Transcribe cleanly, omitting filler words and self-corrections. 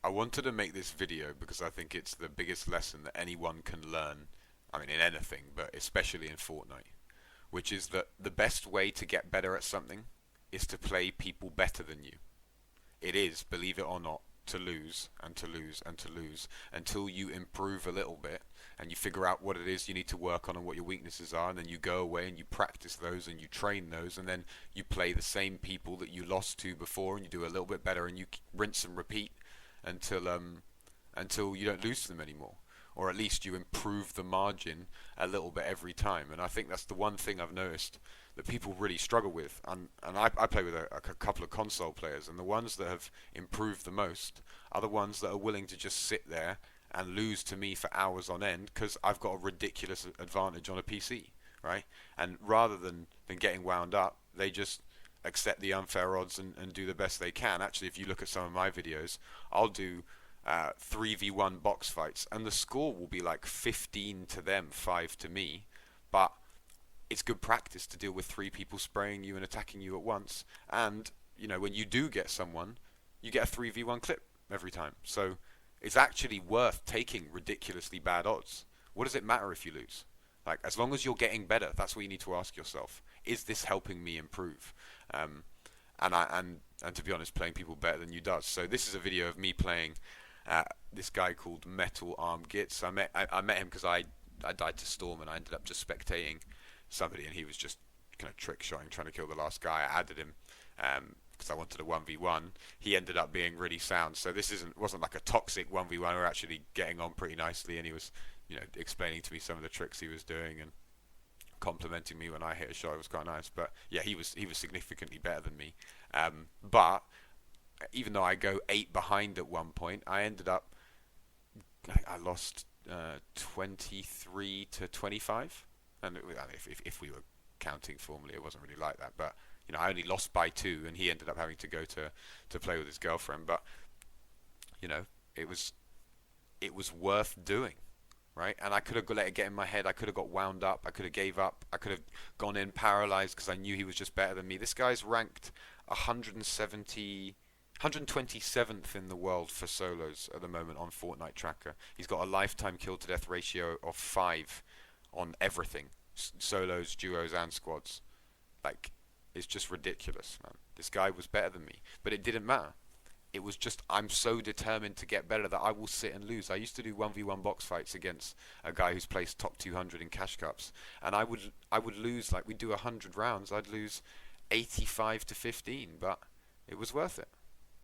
I wanted to make this video because I think it's the biggest lesson that anyone can learn. I mean, in anything, but especially in Fortnite, which is that the best way to get better at something is to play people better than you. It is, believe it or not, to lose and to lose and to lose until you improve a little bit and you figure out what it is you need to work on and what your weaknesses are, and then you go away and you practice those and you train those, and then you play the same people that you lost to before and you do a little bit better, and you rinse and repeat until you don't lose to them anymore, or at least you improve the margin a little bit every time. And I think that's the one thing I've noticed that people really struggle with. And I play with a couple of console players, and the ones that have improved the most are the ones that are willing to just sit there and lose to me for hours on end because I've got a ridiculous advantage on a PC, right? And rather than getting wound up, they just accept the unfair odds and do the best they can. Actually, if you look at some of my videos, I'll do 3v1 box fights, and the score will be like 15 to them, 5 to me, but it's good practice to deal with three people spraying you and attacking you at once. And when you do get someone, you get a 3v1 clip every time. So it's actually worth taking ridiculously bad odds. What does it matter if you lose? Like, as long as you're getting better, that's what you need to ask yourself. Is this helping me improve? And to be honest, playing people better than you does. So this is a video of me playing this guy called Metal Arm Gits. I met him because I died to Storm, and I ended up just spectating somebody, and he was just kind of trick shotting, trying to kill the last guy. I added him because I wanted a 1v1. He ended up being really sound. So this wasn't like a toxic 1v1. We were actually getting on pretty nicely, and he was explaining to me some of the tricks he was doing and complimenting me when I hit a shot. It was quite nice. But yeah, he was significantly better than me. But even though I go 8 behind at one point, I ended up I lost 23 to 25. And if we were counting formally, it wasn't really like that. But I only lost by 2, and he ended up having to go to play with his girlfriend. But it was worth doing, right? And I could have let it get in my head. I could have got wound up. I could have gave up. I could have gone in paralyzed because I knew he was just better than me. This guy's ranked 127th in the world for solos at the moment on Fortnite Tracker. He's got a lifetime kill to death ratio of 5 on everything, solos, duos, and squads. Like, it's just ridiculous, man. This guy was better than me, but it didn't matter. It was just, I'm so determined to get better that I will sit and lose. I used to do 1v1 box fights against a guy who's placed top 200 in cash cups, and I would lose, like, we'd do 100 rounds, I'd lose 85 to 15, but it was worth it.